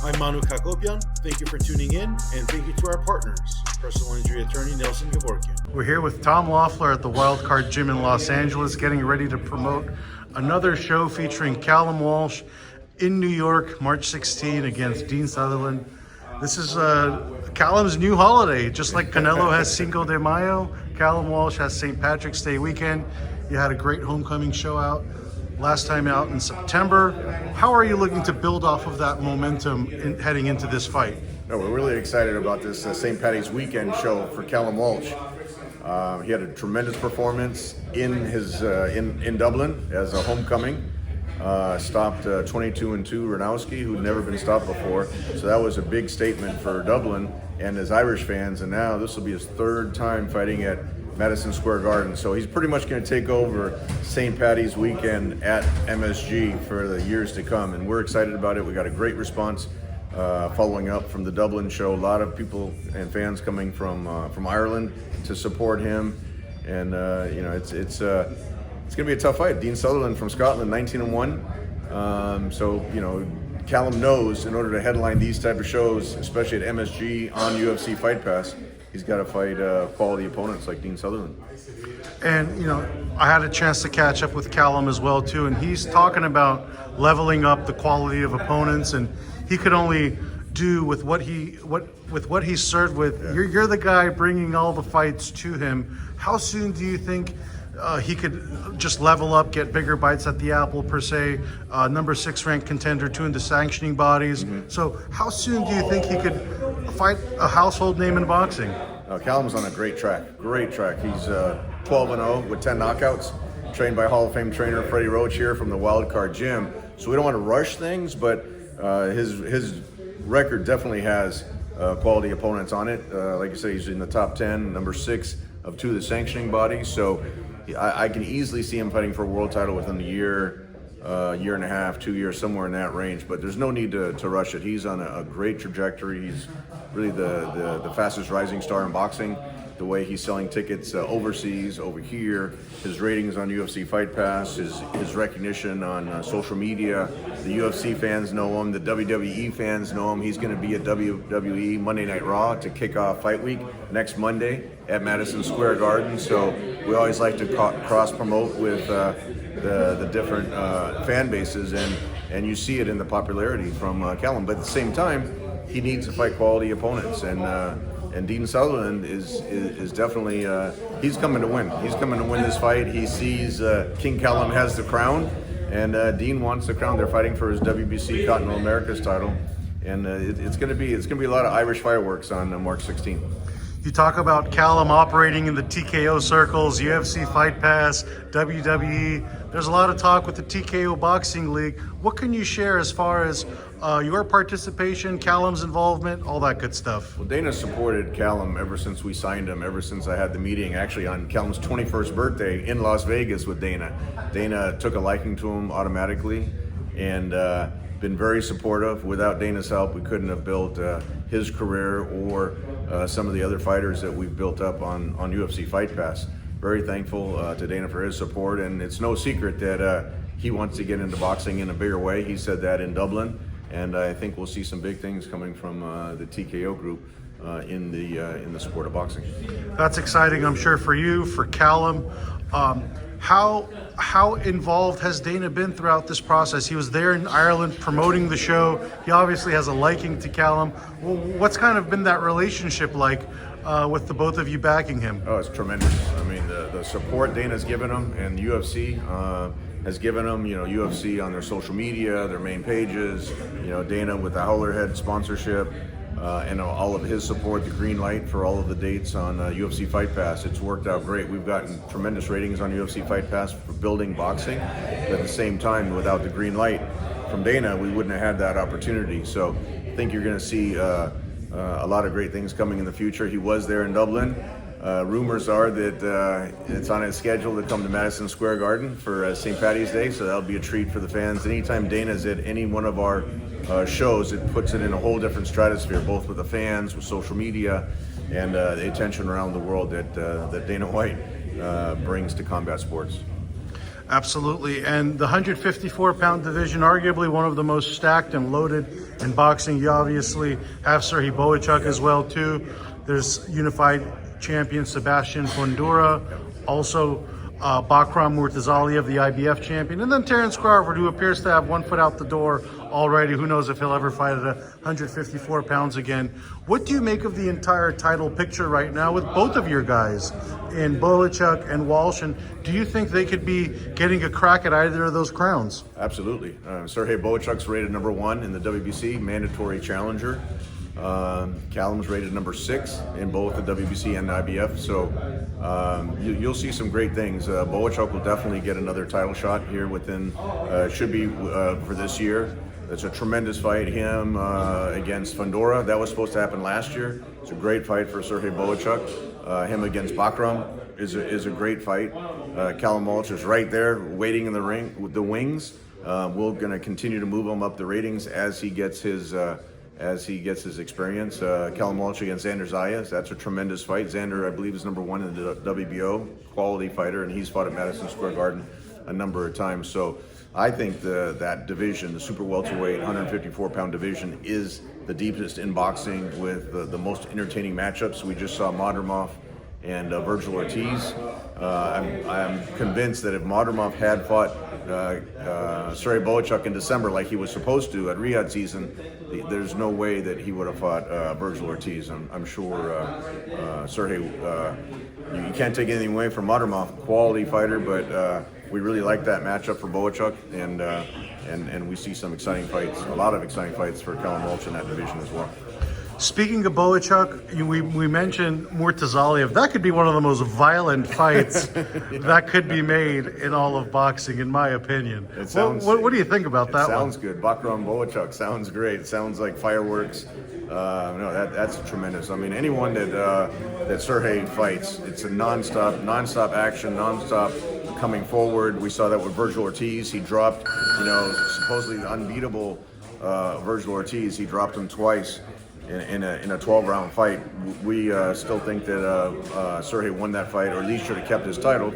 I'm Manouk Akopyan. Thank you for tuning in, and thank you to our partners, personal injury attorney Nelson Gevorkyan. We're here with Tom Loeffler at the Wildcard Gym in Los Angeles, getting ready to promote another show featuring Callum Walsh in New York, March 16 against Dean Sutherland. This is Callum's new holiday. Just like Canelo has Cinco de Mayo, Callum Walsh has St. Patrick's Day weekend. You had a great homecoming show out last time out in September. How are you looking to build off of that momentum heading into this fight? No, we're really excited about this St. Patty's weekend show for Callum Walsh. He had a tremendous performance in Dublin as a homecoming. Stopped 22-2 Ranowski, who'd never been stopped before. So that was a big statement for Dublin and his Irish fans. And now this will be his third time fighting at Madison Square Garden. So he's pretty much going to take over St. Patty's weekend at MSG for the years to come. And we're excited about it. We got a great response following up from the Dublin show. A lot of people and fans coming from Ireland to support him. And it's going to be a tough fight. Dean Sutherland from Scotland, 19-1. So Callum knows in order to headline these type of shows, especially at MSG on UFC Fight Pass, he's got to fight quality opponents like Dean Sutherland. And, I had a chance to catch up with Callum as well, too, and he's talking about leveling up the quality of opponents, and he could only do with what he's served with. Yeah. You're the guy bringing all the fights to him. How soon do you think he could just level up, get bigger bites at the apple, per se, number 6 ranked contender, 2 into sanctioning bodies? Mm-hmm. So how soon do you think he could fight a household name in boxing? Callum's on a great track. He's 12-0 with 10 knockouts, trained by Hall of Fame trainer Freddie Roach here from the Wildcard Gym. So we don't want to rush things, but his record definitely has quality opponents on it. Like I said, he's in the top 10, number 6 of 2 of the sanctioning bodies. So I can easily see him fighting for a world title within a year and a half, 2 years, somewhere in that range. But there's no need to rush it. He's on a great trajectory. He's really the fastest rising star in boxing. The way he's selling tickets overseas, over here, his ratings on UFC Fight Pass, his recognition on social media. The UFC fans know him. The WWE fans know him. He's going to be at WWE Monday Night Raw to kick off Fight Week next Monday at Madison Square Garden. So we always like to cross-promote with the different fan bases, and you see it in the popularity from Callum. But at the same time, he needs to fight quality opponents, and Dean Sutherland is definitely he's coming to win. He's coming to win this fight. He sees King Callum has the crown, and Dean wants the crown. They're fighting for his WBC Continental Americas title, and it's going to be a lot of Irish fireworks on March 16th. You talk about Callum operating in the TKO circles, UFC Fight Pass, WWE. There's a lot of talk with the TKO Boxing League. What can you share as far as your participation, Callum's involvement, all that good stuff? Well, Dana supported Callum ever since we signed him, ever since I had the meeting, actually on Callum's 21st birthday in Las Vegas with Dana. Dana took a liking to him automatically and been very supportive. Without Dana's help, we couldn't have built his career or some of the other fighters that we've built up on UFC Fight Pass. Very thankful to Dana for his support, and it's no secret that he wants to get into boxing in a bigger way. He said that in Dublin, and I think we'll see some big things coming from the TKO group in the sport of boxing. That's exciting, I'm sure, for you, for Callum. How involved has Dana been throughout this process? He was there in Ireland promoting the show. He obviously has a liking to Callum. What's kind of been that relationship like with the both of you backing him? Oh, it's tremendous. I mean, the support Dana's given him and the UFC has given him, UFC on their social media, their main pages, Dana with the Howlerhead sponsorship, and all of his support, the green light for all of the dates on UFC Fight Pass. It's worked out great. We've gotten tremendous ratings on UFC Fight Pass for building boxing, but at the same time, without the green light from Dana, we wouldn't have had that opportunity. So I think you're going to see a lot of great things coming in the future. He was there in Dublin. Rumors are that it's on his schedule to come to Madison Square Garden for St. Patty's Day, so that'll be a treat for the fans. Anytime Dana's at any one of our shows, it puts it in a whole different stratosphere, both with the fans, with social media, and the attention around the world that Dana White brings to combat sports. Absolutely, and the 154-pound division, arguably one of the most stacked and loaded in boxing. You obviously have Sergey Bohachuk as well too. There's unified champion Sebastian Fundora, also Bakram Murtazaliev, the IBF champion, and then Terence Crawford, who appears to have one foot out the door already. Who knows if he'll ever fight at 154 pounds again. What do you make of the entire title picture right now with both of your guys in Bohachuk and Walsh? And do you think they could be getting a crack at either of those crowns? Absolutely. Sergey Bohachuk's rated number 1 in the WBC, mandatory challenger. Callum's rated number 6 in both the WBC and the IBF, so you'll see some great things. Bohachuk will definitely get another title shot here within, should be for this year. It's a tremendous fight, him against Fundora. That was supposed to happen last year. It's a great fight for Sergey Bohachuk. Him against Bakram is a great fight. Callum Walsh is right there waiting in the ring with the wings. We're going to continue to move him up the ratings as he gets his experience. Callum Walsh against Xander Zayas, that's a tremendous fight. Xander, I believe, is number 1 in the WBO, quality fighter, and he's fought at Madison Square Garden a number of times. So I think that division, the super welterweight 154-pound division, is the deepest in boxing with the most entertaining matchups. We just saw Madrimov and Virgil Ortiz. I'm convinced that if Madrimov had fought Sergey Bohachuk in December like he was supposed to at Riyadh season, there's no way that he would have fought Virgil Ortiz. I'm sure Sergey, you can't take anything away from Madrimov, quality fighter, but we really like that matchup for Bohachuk, and we see some exciting fights, a lot of exciting fights for Callum Walsh in that division as well. Speaking of Bohachuk, we mentioned Murtazaliev. That could be one of the most violent fights that could be made in all of boxing, in my opinion. It sounds, what do you think about that one? Sounds good. Bakram Bohachuk sounds great. It sounds like fireworks. No, that's tremendous. I mean, anyone that Sergey fights, it's a nonstop action, nonstop coming forward. We saw that with Virgil Ortiz. He dropped, supposedly the unbeatable Virgil Ortiz. He dropped him twice in a 12-round fight. We still think that Sergey won that fight, or at least should have kept his title.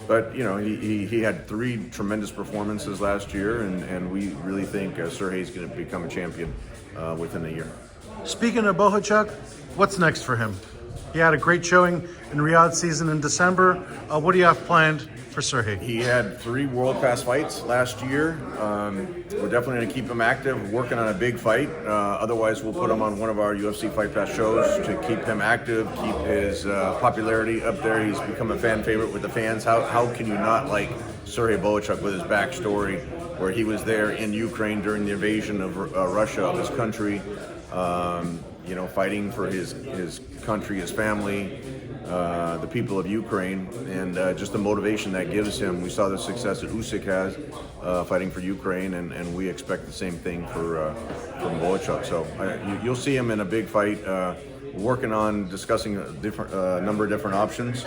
But he had 3 tremendous performances last year, and we really think Sergey's going to become a champion within a year. Speaking of Bohachuk, what's next for him? He had a great showing in Riyadh season in December. What do you have planned for Sergey? He had 3 world-class fights last year. We're definitely going to keep him active, working on a big fight. Otherwise, we'll put him on one of our UFC Fight Pass shows to keep him active, keep his popularity up there. He's become a fan favorite with the fans. How can you not like Sergey Bohachuk with his backstory, where he was there in Ukraine during the invasion of Russia, of his country, fighting for his country, his family, the people of Ukraine, and just the motivation that gives him. We saw the success that Usyk has fighting for Ukraine, and we expect the same thing from Bohachuk. So you'll see him in a big fight. Working on discussing a number of different options,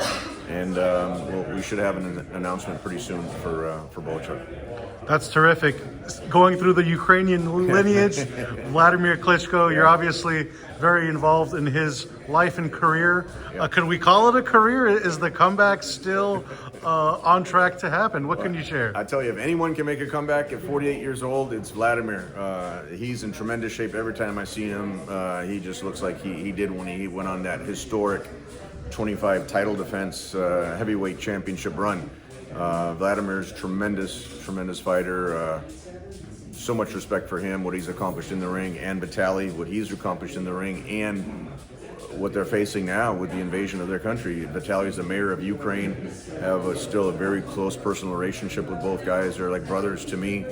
and we should have an announcement pretty soon for Bohachuk. That's terrific. Going through the Ukrainian lineage, Wladimir Klitschko, you're obviously very involved in his life and career. Could we call it a career? Is the comeback still on track to happen? What can you share? I tell you, if anyone can make a comeback at 48 years old, it's Wladimir. He's in tremendous shape every time I see him. He just looks like he did when he went on that historic 25 title defense heavyweight championship run. Vladimir's tremendous fighter. So much respect for him, what he's accomplished in the ring, and Vitaly, what he's accomplished in the ring, and what they're facing now with the invasion of their country. Vitaly is the mayor of Ukraine. Have still a very close personal relationship with both guys. They're like brothers to me,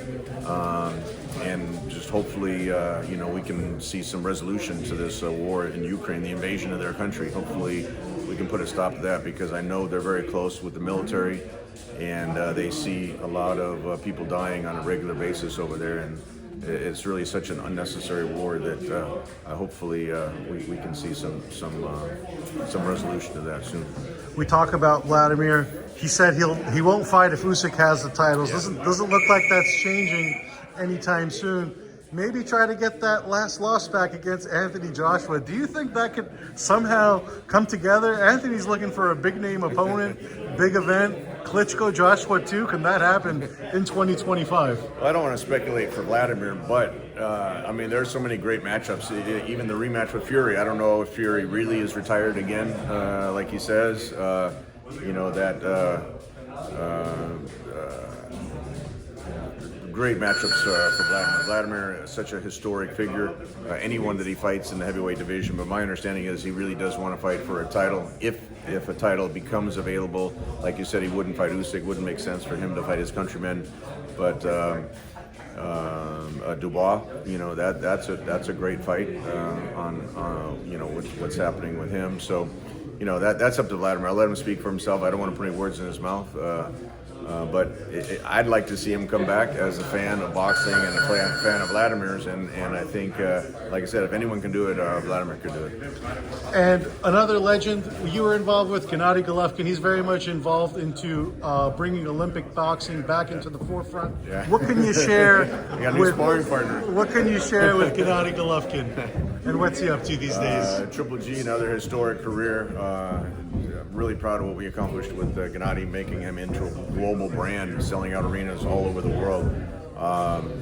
and just hopefully, we can see some resolution to this war in Ukraine, the invasion of their country. Hopefully, we can put a stop to that, because I know they're very close with the military, and they see a lot of people dying on a regular basis over there, and it's really such an unnecessary war that hopefully we can see some resolution to that soon. We talk about Wladimir. He said he won't fight if Usyk has the titles. Yeah. Doesn't look like that's changing anytime soon. Maybe try to get that last loss back against Anthony Joshua. Do you think that could somehow come together? Anthony's looking for a big name opponent, big event. Klitschko, Joshua too. Can that happen in 2025? Well, I don't want to speculate for Wladimir, but I mean, there's so many great matchups. Even the rematch with Fury. I don't know if Fury really is retired again, like he says. You know, that great matchups for Vladimir. Vladimir is such a historic figure. Anyone that he fights in the heavyweight division, but my understanding is he really does want to fight for a title. If a title becomes available, like you said, he wouldn't fight Usyk. Wouldn't make sense for him to fight his countrymen, but. Dubois, you know, that's a great fight on you know what's happening with him. So, you know, that's up to Vladimir. I'll let him speak for himself. I don't want to put any words in his mouth. But I'd like to see him come back as a fan of boxing and a fan of Vladimir's, and I think, like I said, if anyone can do it, Vladimir could do it. And another legend you were involved with, Gennady Golovkin. He's very much involved into bringing Olympic boxing back into the forefront. Yeah. What can you share? You got a new sparring partner. What can you share with Gennady Golovkin? And what's he up to these days? Triple G, another historic career. Really proud of what we accomplished with Gennady, making him into a global brand, selling out arenas all over the world.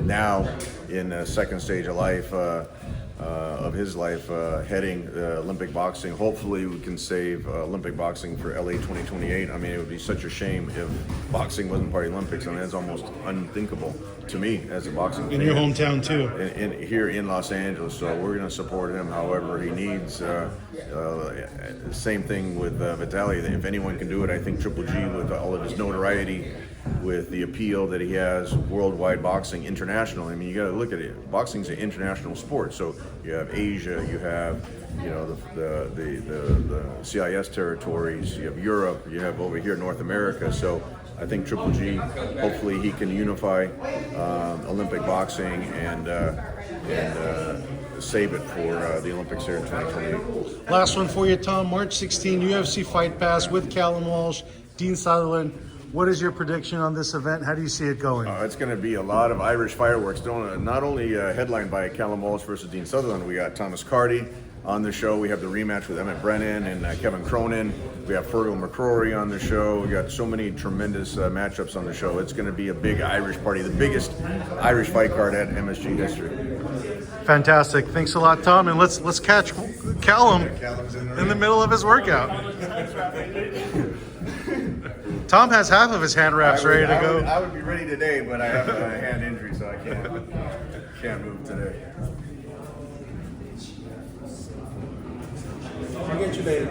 Now, in the second stage of life, of his life, heading Olympic boxing. Hopefully, we can save Olympic boxing for LA 2028. I mean, it would be such a shame if boxing wasn't part of the Olympics. I mean, it's almost unthinkable to me as a boxing fan. In your hometown too. Here in Los Angeles, so we're going to support him however he needs. Same thing with Vitaly. If anyone can do it, I think Triple G, with all of his notoriety, with the appeal that he has, worldwide boxing, international. I mean, you got to look at it. Boxing's an international sport. So you have Asia, you have, you know, the CIS territories, you have Europe, you have over here North America. So I think Triple G, hopefully he can unify Olympic boxing and save it for the Olympics here in 2028. Last one for you, Tom. March 16, UFC Fight Pass with Callum Walsh, Dean Sutherland. What is your prediction on this event? How do you see it going? It's going to be a lot of Irish fireworks. Not only headlined by Callum Walsh versus Dean Sutherland, we got Thomas Carty on the show. We have the rematch with Emmett Brennan and Kevin Cronin. We have Fergal McCrory on the show. We got so many tremendous matchups on the show. It's going to be a big Irish party, the biggest Irish fight card at MSG history. Fantastic. Thanks a lot, Tom. And let's catch Callum in the middle of his workout. Tom has half of his hand wraps ready to go. I would be ready today, but I have a hand injury, so I can't move today. I'll get you later.